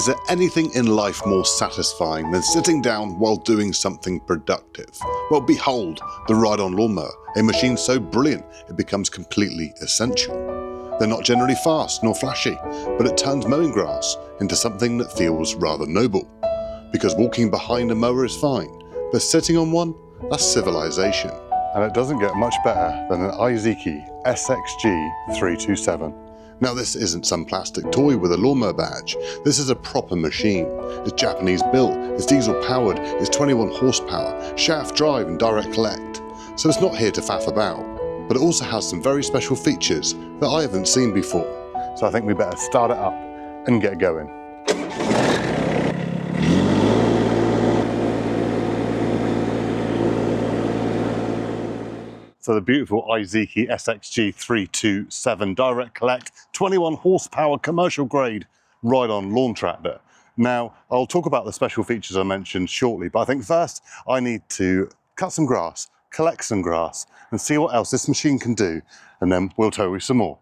Is there anything in life more satisfying than sitting down while doing something productive? Well, behold, the ride-on lawnmower, a machine so brilliant it becomes completely essential. They're not generally fast nor flashy, but it turns mowing grass into something that feels rather noble. Because walking behind a mower is fine, but sitting on one, that's civilization. And it doesn't get much better than an Iseki SXG327. Now this isn't some plastic toy with a lawnmower badge, this is a proper machine. It's Japanese built, it's diesel powered, it's 21 horsepower, shaft drive and direct collect. So it's not here to faff about, but it also has some very special features that I haven't seen before. So I think we better start it up and get going. So the beautiful Iseki SXG327 direct collect 21 horsepower commercial grade ride-on lawn tractor. Now I'll talk about the special features I mentioned shortly, but I think first I need to cut some grass, collect some grass and see what else this machine can do, and then we'll tell you some more.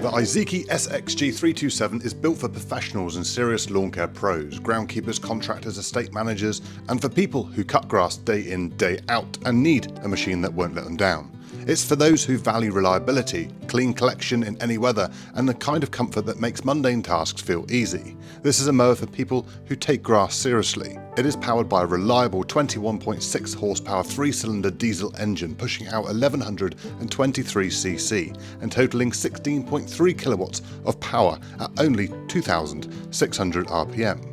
The Iseki SXG327 is built for professionals and serious lawn care pros, groundkeepers, contractors, estate managers, and for people who cut grass day in, day out and need a machine that won't let them down. It's for those who value reliability, clean collection in any weather, and the kind of comfort that makes mundane tasks feel easy. This is a mower for people who take grass seriously. It is powered by a reliable 21.6 horsepower 3-cylinder diesel engine pushing out 1123cc and totaling 16.3 kilowatts of power at only 2,600 RPM.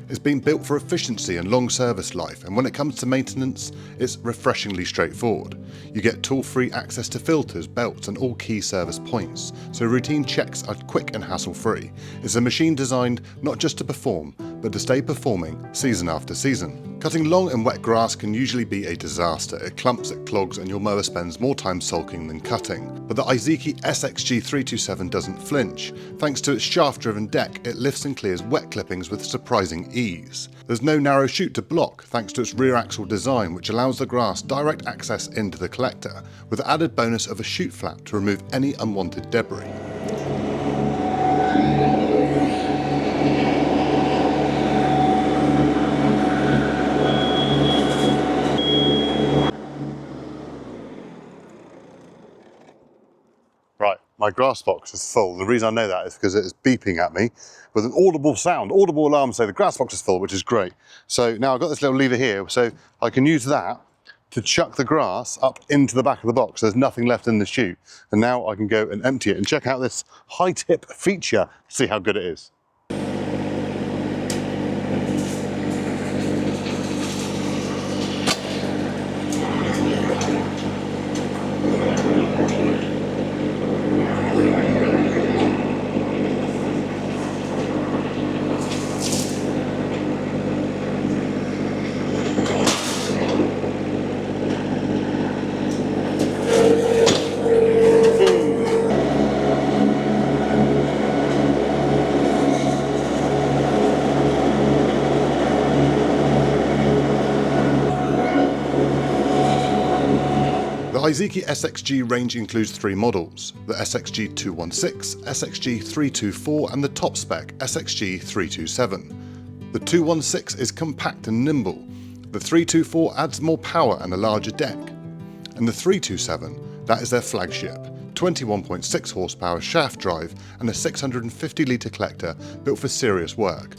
It's been built for efficiency and long service life, and when it comes to maintenance, it's refreshingly straightforward. You get tool-free access to filters, belts and all key service points, so routine checks are quick and hassle-free. It's a machine designed not just to perform, but to stay performing season after season. Cutting long and wet grass can usually be a disaster. It clumps, it clogs, and your mower spends more time sulking than cutting. But the Iseki SXG327 doesn't flinch. Thanks to its shaft-driven deck, it lifts and clears wet clippings with surprising ease. There's no narrow chute to block, thanks to its rear axle design, which allows the grass direct access into the collector, with the added bonus of a chute flap to remove any unwanted debris. Right, my grass box is full. The reason I know that is because it is beeping at me with an audible sound, audible alarm say the grass box is full, which is great. So now I've got this little lever here, so I can use that to chuck the grass up into the back of the box. There's nothing left in the chute. And now I can go and empty it and check out this high tip feature, see how good it is. The Iseki SXG range includes 3 models, the SXG216, SXG324 and the top spec SXG327. The 216 is compact and nimble, the 324 adds more power and a larger deck, and the 327, that is their flagship, 21.6 horsepower shaft drive and a 650 litre collector built for serious work.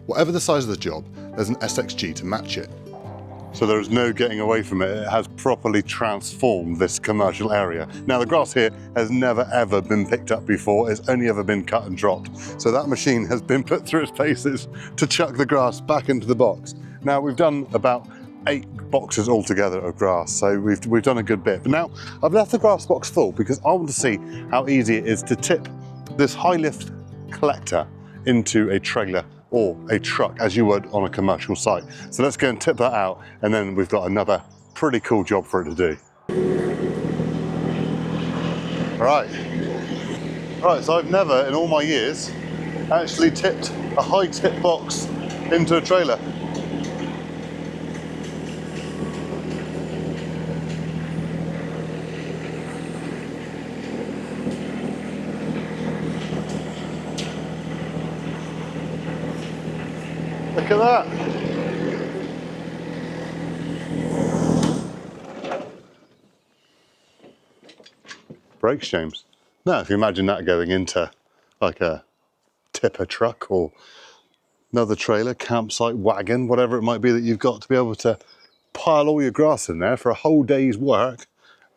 Whatever the size of the job, there's an SXG to match it. So there is no getting away from it. It has properly transformed this commercial area. Now the grass here has never ever been picked up before. It's only ever been cut and dropped. So that machine has been put through its paces to chuck the grass back into the box. Now we've done about 8 boxes altogether of grass, so we've done a good bit. But now I've left the grass box full because I want to see how easy it is to tip this high lift collector into a trailer or a truck as you would on a commercial site. So let's go and tip that out, and then we've got another pretty cool job for it to do. Right, so I've never in all my years actually tipped a high tip box into a trailer. Look at that. Brakes, James. Now, if you imagine that going into like a tipper truck or another trailer, campsite, wagon, whatever it might be that you've got, to be able to pile all your grass in there for a whole day's work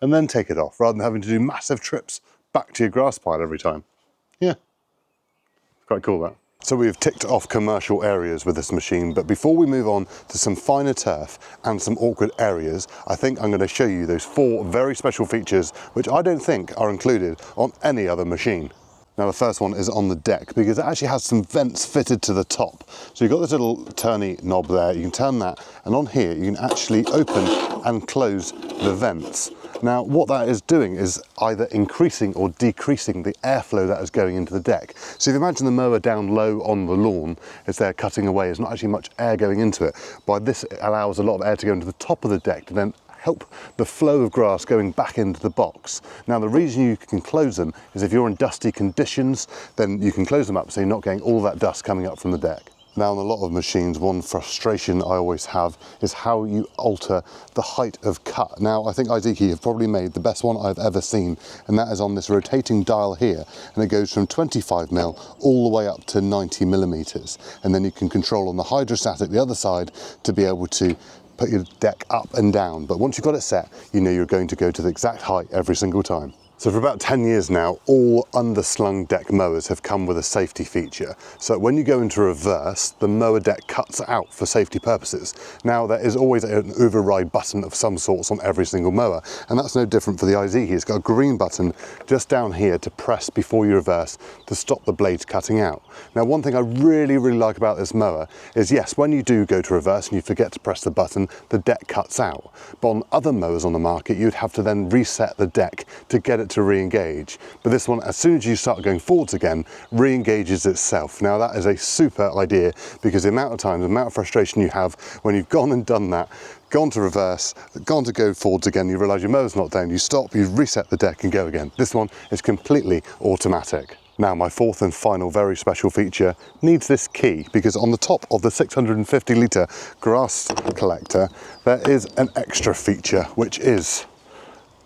and then take it off, rather than having to do massive trips back to your grass pile every time. Yeah, quite cool that. So we've ticked off commercial areas with this machine, but before we move on to some finer turf and some awkward areas, I think I'm going to show you those 4 very special features which I don't think are included on any other machine. Now the first one is on the deck, because it actually has some vents fitted to the top. So you've got this little turny knob there, you can turn that, and on here you can actually open and close the vents. Now what that is doing is either increasing or decreasing the airflow that is going into the deck. So if you imagine the mower down low on the lawn, it's there cutting away, there's not actually much air going into it. By this, it allows a lot of air to go into the top of the deck to then help the flow of grass going back into the box. Now the reason you can close them is if you're in dusty conditions, then you can close them up so you're not getting all that dust coming up from the deck. Now on a lot of machines, one frustration I always have is how you alter the height of cut. Now I think Iseki have probably made the best one I've ever seen, and that is on this rotating dial here, and it goes from 25mm all the way up to 90mm, and then you can control on the hydrostatic the other side to be able to put your deck up and down. But once you've got it set, you know you're going to go to the exact height every single time. So for about 10 years now, all underslung deck mowers have come with a safety feature. So when you go into reverse, the mower deck cuts out for safety purposes. Now there is always an override button of some sorts on every single mower, and that's no different for the Iseki. It's got a green button just down here to press before you reverse to stop the blades cutting out. Now one thing I really like about this mower is, yes, when you do go to reverse and you forget to press the button, the deck cuts out. But on other mowers on the market, you'd have to then reset the deck to get it to re-engage. But this one, as soon as you start going forwards again, re-engages itself. Now that is a super idea, because the amount of time, the amount of frustration you have when you've gone and done that, gone to reverse, gone to go forwards again, you realise your mower's not down, you stop, you reset the deck and go again. This one is completely automatic. Now my 4th and final very special feature needs this key, because on the top of the 650 litre grass collector there is an extra feature, which is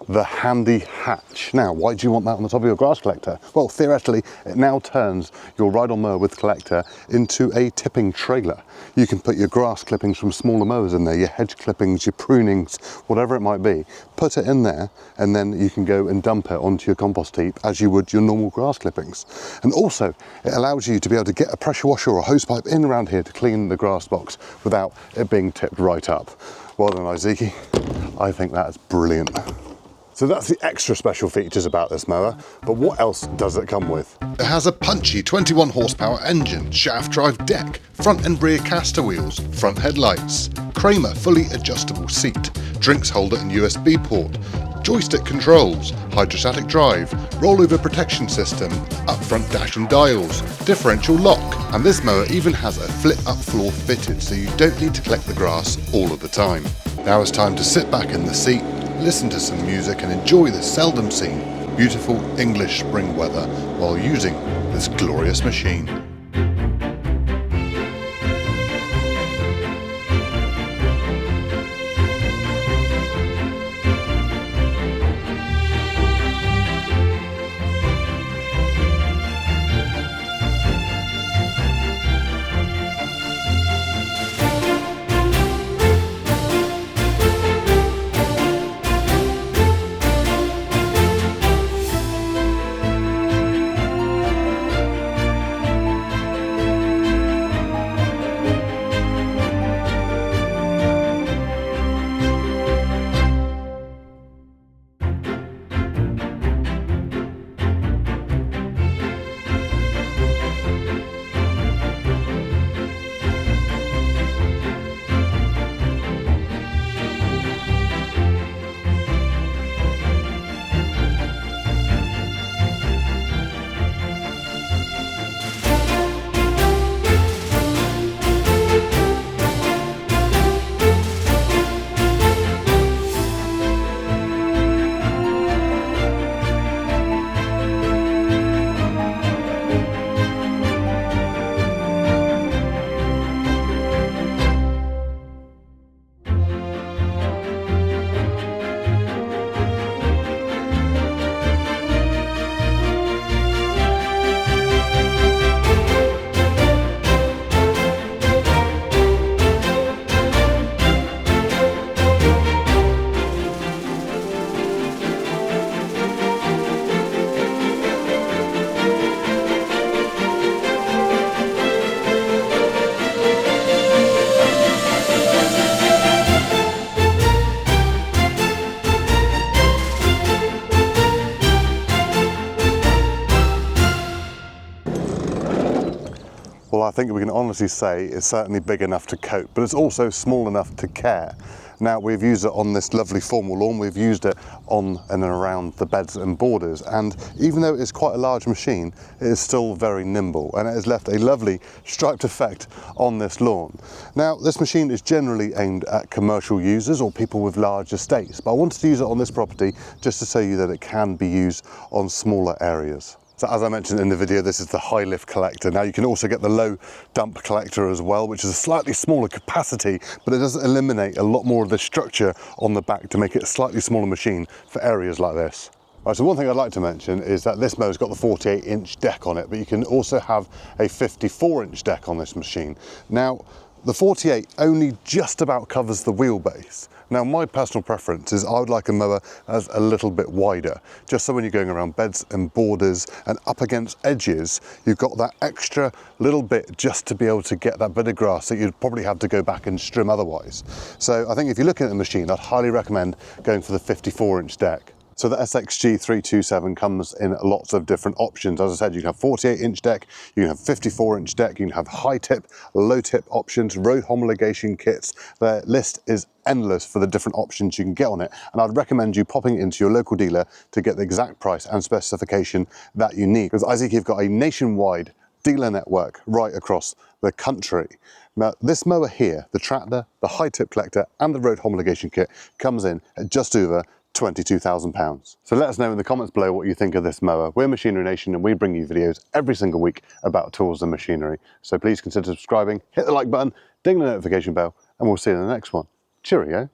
the handy hatch. Now, why do you want that on the top of your grass collector? Well, theoretically, it now turns your ride-on mower with collector into a tipping trailer. You can put your grass clippings from smaller mowers in there, your hedge clippings, your prunings, whatever it might be. Put it in there, and then you can go and dump it onto your compost heap as you would your normal grass clippings. And also, it allows you to be able to get a pressure washer or a hose pipe in around here to clean the grass box without it being tipped right up. Well done, Iseki. I think that's brilliant. So that's the extra special features about this mower, but what else does it come with? It has a punchy 21 horsepower engine, shaft drive deck, front and rear caster wheels, front headlights, Kramer fully adjustable seat, drinks holder and USB port, joystick controls, hydrostatic drive, rollover protection system, up front dash and dials, differential lock, and this mower even has a flip up floor fitted, so you don't need to collect the grass all of the time. Now it's time to sit back in the seat, listen to some music and enjoy the seldom seen beautiful English spring weather while using this glorious machine. I think we can honestly say it's certainly big enough to cope, but it's also small enough to care. Now, we've used it on this lovely formal lawn, we've used it on and around the beds and borders, and even though it's quite a large machine, it is still very nimble, and it has left a lovely striped effect on this lawn. Now, this machine is generally aimed at commercial users or people with large estates, but I wanted to use it on this property just to show you that it can be used on smaller areas. So as I mentioned in the video, this is the high lift collector. Now you can also get the low dump collector as well, which is a slightly smaller capacity, but it does eliminate a lot more of the structure on the back to make it a slightly smaller machine for areas like this. Right, so one thing I'd like to mention is that this mower's got the 48-inch deck on it, but you can also have a 54-inch deck on this machine. Now, the 48 only just about covers the wheelbase. Now, my personal preference is I would like a mower that's a little bit wider, just so when you're going around beds and borders and up against edges, you've got that extra little bit just to be able to get that bit of grass that you'd probably have to go back and trim otherwise. So I think if you're looking at the machine, I'd highly recommend going for the 54-inch deck. So the SXG327 comes in lots of different options. As I said, you can have 48-inch deck, you can have 54-inch deck, you can have high tip, low tip options, road homologation kits. The list is endless for the different options you can get on it. And I'd recommend you popping into your local dealer to get the exact price and specification that you need. Because Iseki have got a nationwide dealer network right across the country. Now, this mower here, the tractor, the high tip collector, and the road homologation kit comes in at just over £22,000. So let us know in the comments below what you think of this mower. We're Machinery Nation and we bring you videos every single week about tools and machinery. So please consider subscribing, hit the like button, ding the notification bell, and we'll see you in the next one. Cheerio.